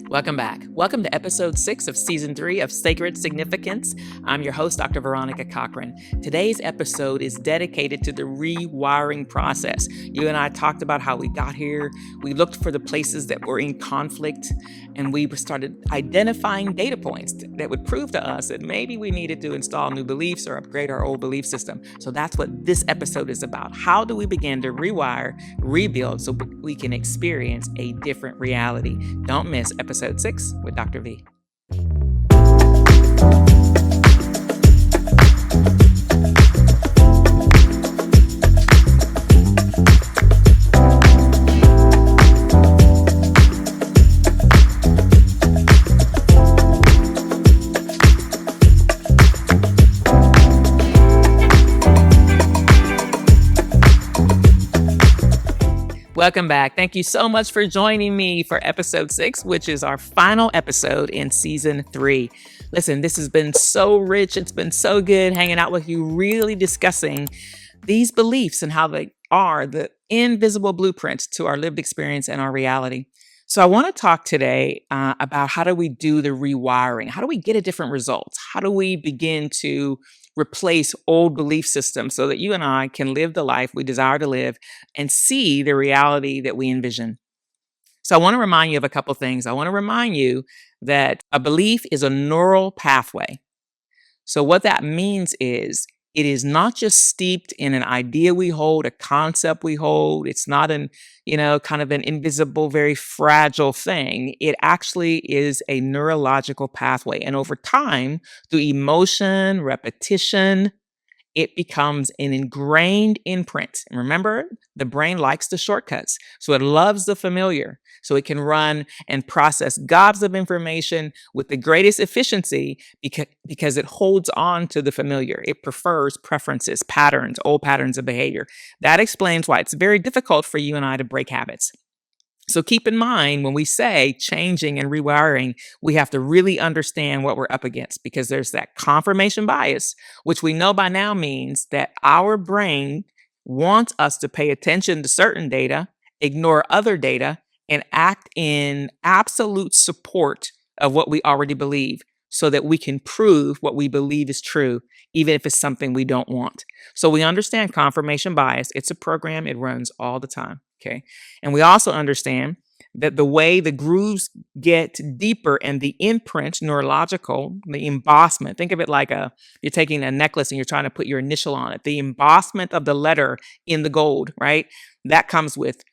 Welcome back. Welcome to episode 6 of season 3 of Sacred Significance. I'm your host, Dr. Veronica Cochran. Today's episode is dedicated to the rewiring process. You and I talked about how we got here. We looked for the places that were in conflict, and we started identifying data points that would prove to us that maybe we needed to install new beliefs or upgrade our old belief system. So that's what this episode is about. How do we begin to rewire, rebuild, so we can experience a different reality? Don't miss episode 6 with Dr. V. Welcome back. Thank you so much for joining me for episode 6, which is our final episode in season 3. Listen, this has been so rich. It's been so good hanging out with you, really discussing these beliefs and how they are the invisible blueprints to our lived experience and our reality. So I want to talk today about how do we do the rewiring? How do we get a different result? How do we begin to replace old belief systems so that you and I can live the life we desire to live and see the reality that we envision? So I want to remind you of a couple things. I want to remind you that a belief is a neural pathway. So what that means is it is not just steeped in an idea we hold, a concept we hold. It's not kind of an invisible, very fragile thing. It actually is a neurological pathway. And over time, through emotion, repetition, it becomes an ingrained imprint. And remember, the brain likes the shortcuts. So it loves the familiar. So it can run and process gobs of information with the greatest efficiency because it holds on to the familiar. It prefers preferences, patterns, old patterns of behavior. That explains why it's very difficult for you and I to break habits. So keep in mind when we say changing and rewiring, we have to really understand what we're up against because there's that confirmation bias, which we know by now means that our brain wants us to pay attention to certain data, ignore other data, and act in absolute support of what we already believe so that we can prove what we believe is true, even if it's something we don't want. So we understand confirmation bias. It's a program. It runs all the time. Okay. And we also understand that the way the grooves get deeper and the imprint, neurological, the embossment, think of it like you're taking a necklace and you're trying to put your initial on it. The embossment of the letter in the gold, right? That comes with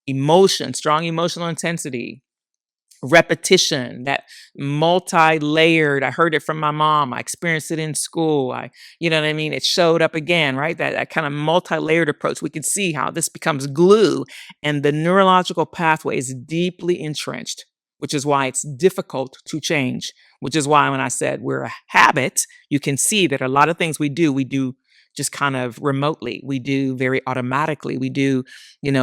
emotion, strong emotional intensity, repetition, that multi-layered. I heard it from my mom. I experienced it in school. You know what I mean? It showed up again, right? That kind of multi-layered approach. We can see how this becomes glue and the neurological pathway is deeply entrenched, which is why it's difficult to change, which is why when I said we're a habit, you can see that a lot of things we do just kind of remotely. We do very automatically. We do,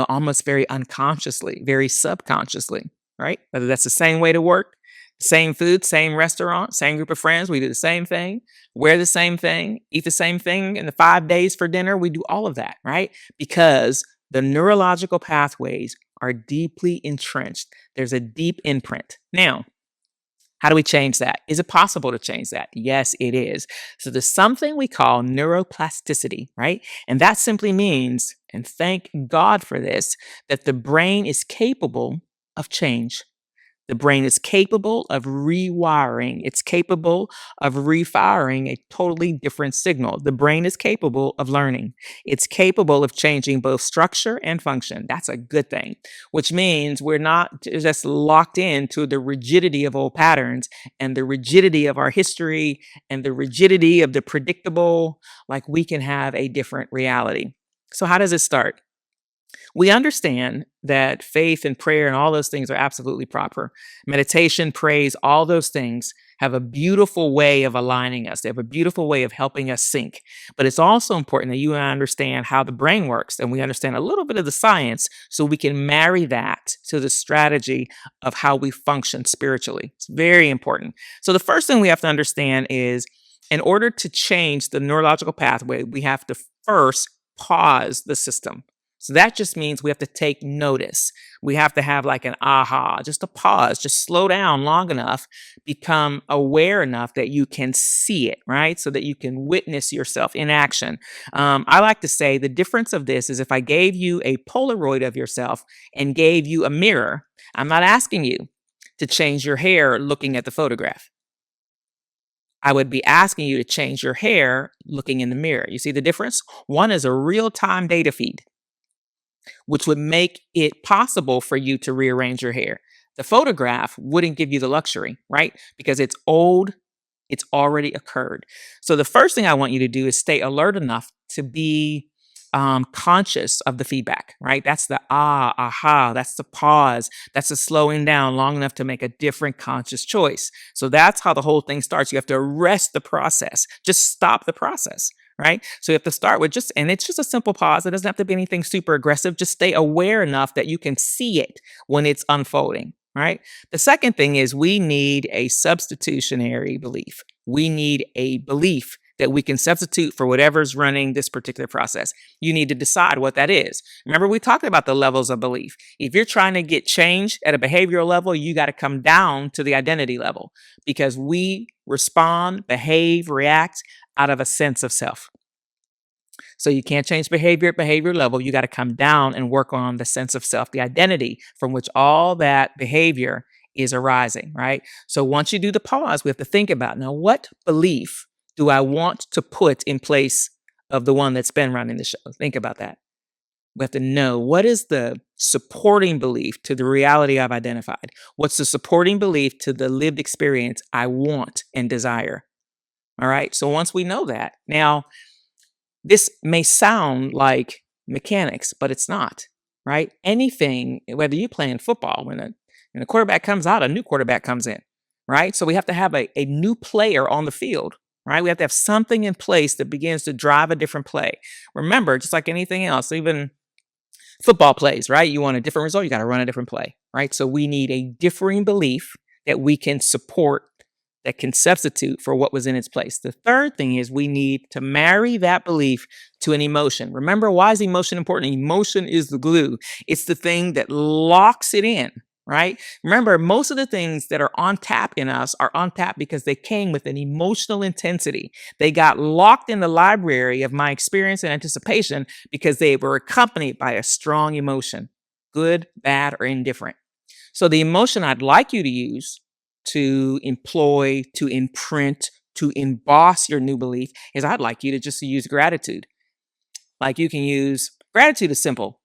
almost very unconsciously, very subconsciously. Right? Whether that's the same way to work, same food, same restaurant, same group of friends, we do the same thing, wear the same thing, eat the same thing in the 5 days for dinner. We do all of that, right? Because the neurological pathways are deeply entrenched. There's a deep imprint. Now, how do we change that? Is it possible to change that? Yes, it is. So there's something we call neuroplasticity, right? And that simply means, and thank God for this, that the brain is capable of change. The brain is capable of rewiring. It's capable of refiring a totally different signal. The brain is capable of learning. It's capable of changing both structure and function. That's a good thing, which means we're not just locked into the rigidity of old patterns and the rigidity of our history and the rigidity of the predictable. Like we can have a different reality. So how does it start? We understand that faith and prayer and all those things are absolutely proper. Meditation, praise, all those things have a beautiful way of aligning us. They have a beautiful way of helping us sync. But it's also important that you and I understand how the brain works and we understand a little bit of the science so we can marry that to the strategy of how we function spiritually. It's very important. So the first thing we have to understand is in order to change the neurological pathway, we have to first pause the system. So that just means we have to take notice. We have to have like an aha, just a pause, just slow down long enough, become aware enough that you can see it, right? So that you can witness yourself in action. I like to say the difference of this is if I gave you a Polaroid of yourself and gave you a mirror, I'm not asking you to change your hair looking at the photograph. I would be asking you to change your hair looking in the mirror. You see the difference? One is a real time data feed, which would make it possible for you to rearrange your hair. The photograph wouldn't give you the luxury, right? Because it's old, it's already occurred. So the first thing I want you to do is stay alert enough to be conscious of the feedback, right? That's the aha, that's the pause, that's the slowing down long enough to make a different conscious choice. So that's how the whole thing starts. You have to arrest the process, just stop the process, right? So you have to start with and it's just a simple pause. It doesn't have to be anything super aggressive. Just stay aware enough that you can see it when it's unfolding, right? The second thing is we need a substitutionary belief. We need a belief that we can substitute for whatever's running this particular process. You need to decide what that is. Remember, we talked about the levels of belief. If you're trying to get change at a behavioral level, you got to come down to the identity level because we respond, behave, react out of a sense of self. So you can't change behavior at behavior level. You got to come down and work on the sense of self, the identity from which all that behavior is arising, right? So once you do the pause, we have to think about now what belief do I want to put in place of the one that's been running the show? Think about that. We have to know what is the supporting belief to the reality I've identified? What's the supporting belief to the lived experience I want and desire? All right. So once we know that, now this may sound like mechanics, but it's not, right? Anything, whether you play in football, when a quarterback comes out, a new quarterback comes in, right? So we have to have a new player on the field, right? We have to have something in place that begins to drive a different play. Remember, just like anything else, even football plays, right? You want a different result, you got to run a different play, right? So we need a differing belief that we can support that can substitute for what was in its place. The third thing is we need to marry that belief to an emotion. Remember, why is emotion important? Emotion is the glue. It's the thing that locks it in, right? Remember, most of the things that are on tap in us are on tap because they came with an emotional intensity. They got locked in the library of my experience and anticipation because they were accompanied by a strong emotion, good, bad, or indifferent. So the emotion I'd like you to use to employ, to imprint, to emboss your new belief is I'd like you to just use gratitude. Like you can use gratitude is simple.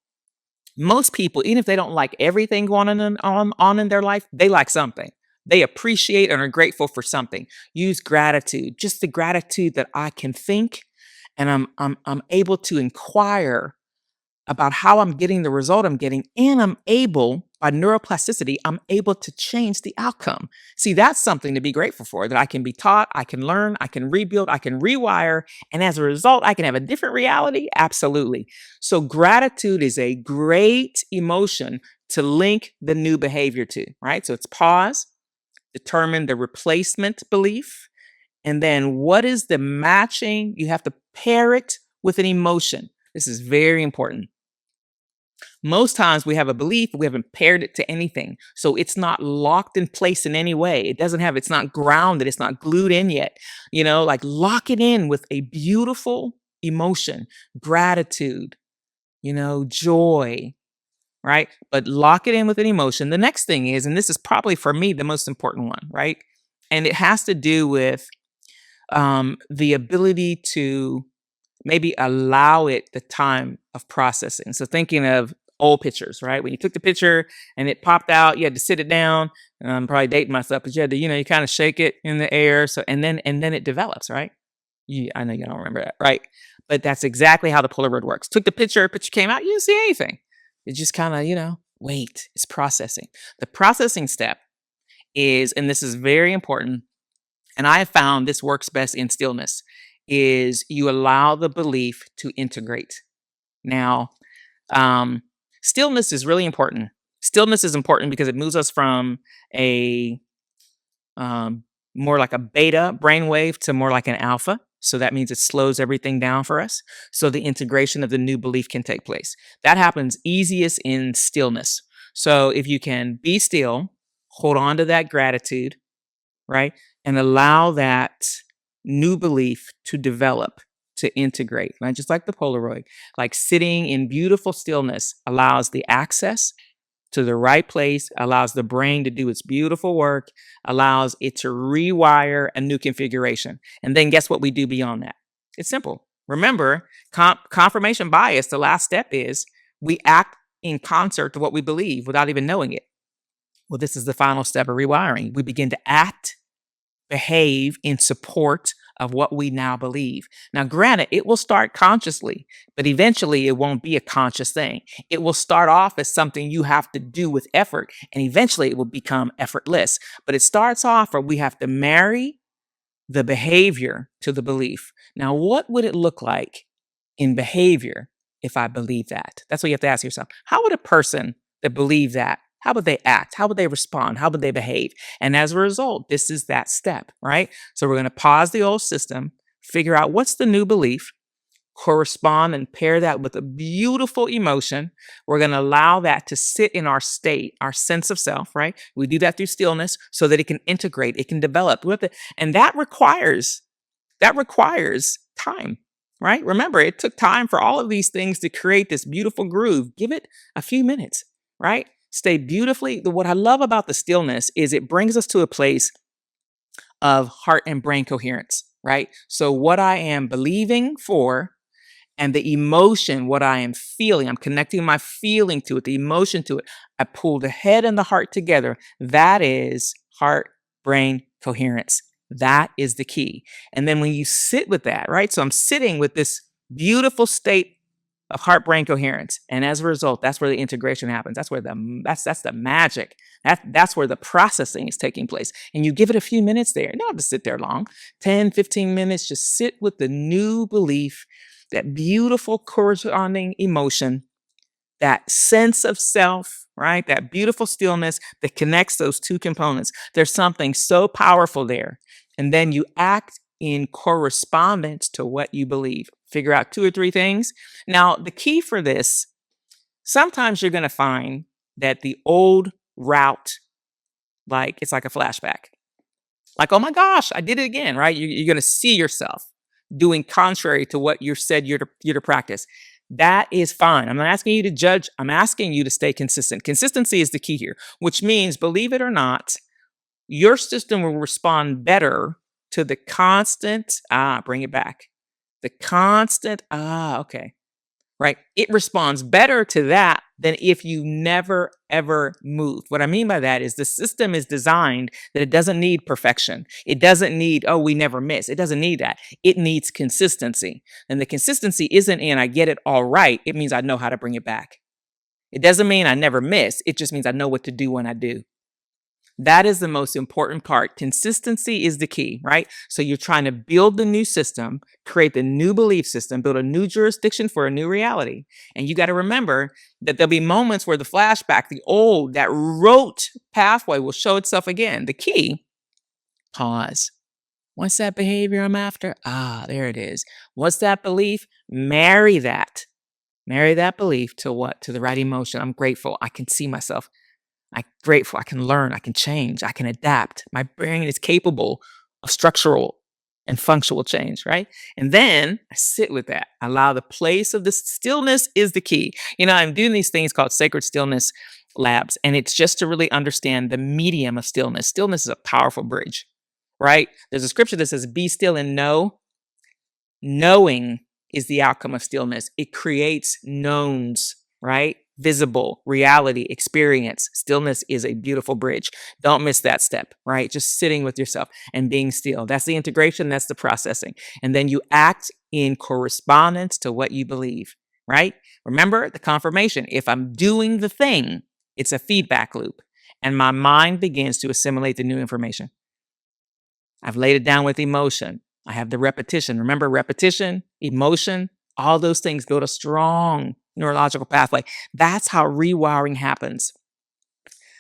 Most people, even if they don't like everything going on in their life, they like something. They appreciate and are grateful for something. Use gratitude, just the gratitude that I can think and I'm able to inquire about how I'm getting the result I'm getting, and I'm able, by neuroplasticity, I'm able to change the outcome. See, that's something to be grateful for, that I can be taught, I can learn, I can rebuild, I can rewire, and as a result, I can have a different reality? Absolutely. So gratitude is a great emotion to link the new behavior to, right? So it's pause, determine the replacement belief, and then what is the matching? You have to pair it with an emotion. This is very important. Most times we have a belief, we haven't paired it to anything. So it's not locked in place in any way. It's not grounded, it's not glued in yet. Like lock it in with a beautiful emotion, gratitude, joy, right? But lock it in with an emotion. The next thing is, and this is probably for me the most important one, right? And it has to do with the ability to maybe allow it the time of processing. So thinking of old pictures, right? When you took the picture and it popped out, you had to sit it down. And I'm probably dating myself, but you had to, you kind of shake it in the air. So and then it develops, right? I know you don't remember that, right? But that's exactly how the Polaroid works. Took the picture came out, you didn't see anything. It just kind of, wait, it's processing. The processing step is, and this is very important, and I have found this works best in stillness, is you allow the belief to integrate. Now, stillness is really important. Stillness is important because it moves us from a more like a beta brainwave to more like an alpha. So that means it slows everything down for us. So the integration of the new belief can take place. That happens easiest in stillness. So if you can be still, hold on to that gratitude, right? And allow that new belief to develop, to integrate, right? Just like the Polaroid, like sitting in beautiful stillness allows the access to the right place, allows the brain to do its beautiful work, allows it to rewire a new configuration. And then guess what we do beyond that? It's simple. Remember, confirmation bias, the last step is we act in concert to what we believe without even knowing it. Well, this is the final step of rewiring. We begin to act, behave in support of what we now believe. Now, granted, it will start consciously, but eventually it won't be a conscious thing. It will start off as something you have to do with effort, and eventually it will become effortless. But it starts off where we have to marry the behavior to the belief. Now, what would it look like in behavior if I believe that? That's what you have to ask yourself. How would a person that believe that, how would they act? How would they respond? How would they behave? And as a result, this is that step, right? So we're going to pause the old system, figure out what's the new belief, correspond and pair that with a beautiful emotion. We're going to allow that to sit in our state, our sense of self, right? We do that through stillness so that it can integrate, it can develop. And that requires time, right? Remember, it took time for all of these things to create this beautiful groove. Give it a few minutes, right? Stay beautifully. What I love about the stillness is it brings us to a place of heart and brain coherence, right? So what I am believing for and the emotion, what I am feeling, I'm connecting my feeling to it, the emotion to it. I pull the head and the heart together. That is heart brain coherence. That is the key. And then when you sit with that, right? So I'm sitting with this beautiful state of heart brain coherence, and as a result, that's where the integration happens. That's where that's the magic. That's where the processing is taking place. And you give it a few minutes there. You don't have to sit there long. 10, 15 minutes. Just sit with the new belief, that beautiful corresponding emotion, that sense of self, right? That beautiful stillness that connects those two components. There's something so powerful there. And then you act in correspondence to what you believe. Figure out 2 or 3 things. Now, the key for this, sometimes you're going to find that the old route, like it's like a flashback. Like, oh my gosh, I did it again, right? You're going to see yourself doing contrary to what you said you're to practice. That is fine. I'm not asking you to judge. I'm asking you to stay consistent. Consistency is the key here, which means, believe it or not, your system will respond better to the constant, bring it back. The constant, okay, right? It responds better to that than if you never, ever move. What I mean by that is the system is designed that it doesn't need perfection. It doesn't need, oh, we never miss. It doesn't need that. It needs consistency. And the consistency isn't in I get it all right. It means I know how to bring it back. It doesn't mean I never miss. It just means I know what to do when I do. That is the most important part. Consistency is the key, right? So you're trying to build the new system, create the new belief system, build a new jurisdiction for a new reality. And you got to remember that there'll be moments where the flashback, the old, that rote pathway will show itself again. The key, pause. What's that behavior I'm after? There it is. What's that belief? Marry that. Marry that belief to what? To the right emotion. I'm grateful. I can see myself. I'm grateful. I can learn. I can change. I can adapt. My brain is capable of structural and functional change, right? And then I sit with that. Allow the place of the stillness is the key. I'm doing these things called sacred stillness labs, and it's just to really understand the medium of stillness. Stillness is a powerful bridge, right? There's a scripture that says, be still and know. Knowing is the outcome of stillness. It creates knowns, right? Visible reality, experience. Stillness is a beautiful bridge. Don't miss that step, right? Just sitting with yourself and being still. That's the integration. That's the processing. And then you act in correspondence to what you believe, right? Remember the confirmation. If I'm doing the thing, it's a feedback loop, and my mind begins to assimilate the new information. I've laid it down with emotion. I have the repetition. Remember, repetition, emotion, all those things build a strong neurological pathway. That's how rewiring happens.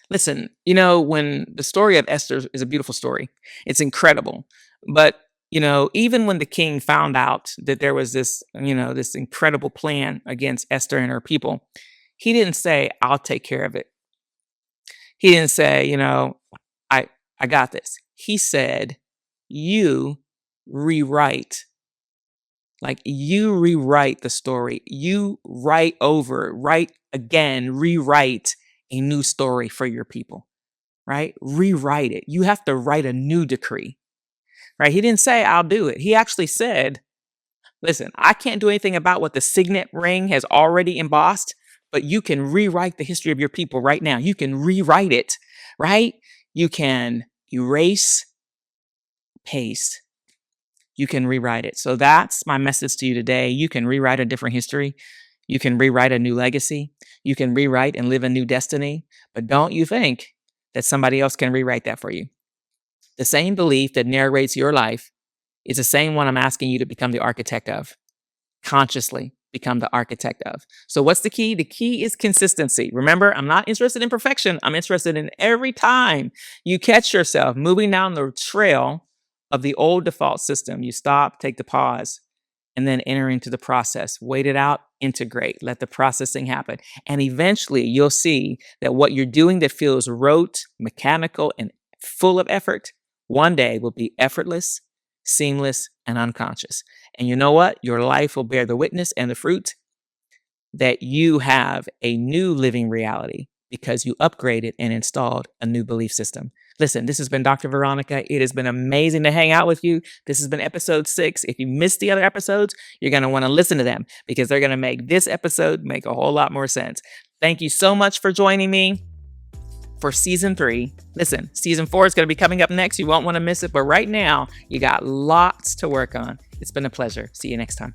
Listen, when the story of Esther is a beautiful story, it's incredible. But Even when the king found out that there was this incredible plan against Esther and her people, he didn't say, I'll take care of it. He didn't say, I got this. He said, you rewrite. You rewrite the story. You write again, rewrite a new story for your people, right? Rewrite it. You have to write a new decree, right? He didn't say, I'll do it. He actually said, listen, I can't do anything about what the signet ring has already embossed, but you can rewrite the history of your people right now. You can rewrite it, right? You can erase, paste. You can rewrite it. So that's my message to you today. You can rewrite a different history. You can rewrite a new legacy. You can rewrite and live a new destiny. But don't you think that somebody else can rewrite that for you? The same belief that narrates your life is the same one I'm asking you to become the architect of. Consciously become the architect of. So what's the key? The key is consistency. Remember, I'm not interested in perfection. I'm interested in every time you catch yourself moving down the trail of the old default system, you stop, take the pause, and then enter into the process. Wait it out, integrate, let the processing happen. And eventually you'll see that what you're doing that feels rote, mechanical, and full of effort, one day will be effortless, seamless, and unconscious. And you know what? Your life will bear the witness and the fruit that you have a new living reality because you upgraded and installed a new belief system. Listen, this has been Dr. Veronica. It has been amazing to hang out with you. This has been episode 6. If you missed the other episodes, you're going to want to listen to them because they're going to make this episode make a whole lot more sense. Thank you so much for joining me for season 3. Listen, season 4 is going to be coming up next. You won't want to miss it. But right now, you got lots to work on. It's been a pleasure. See you next time.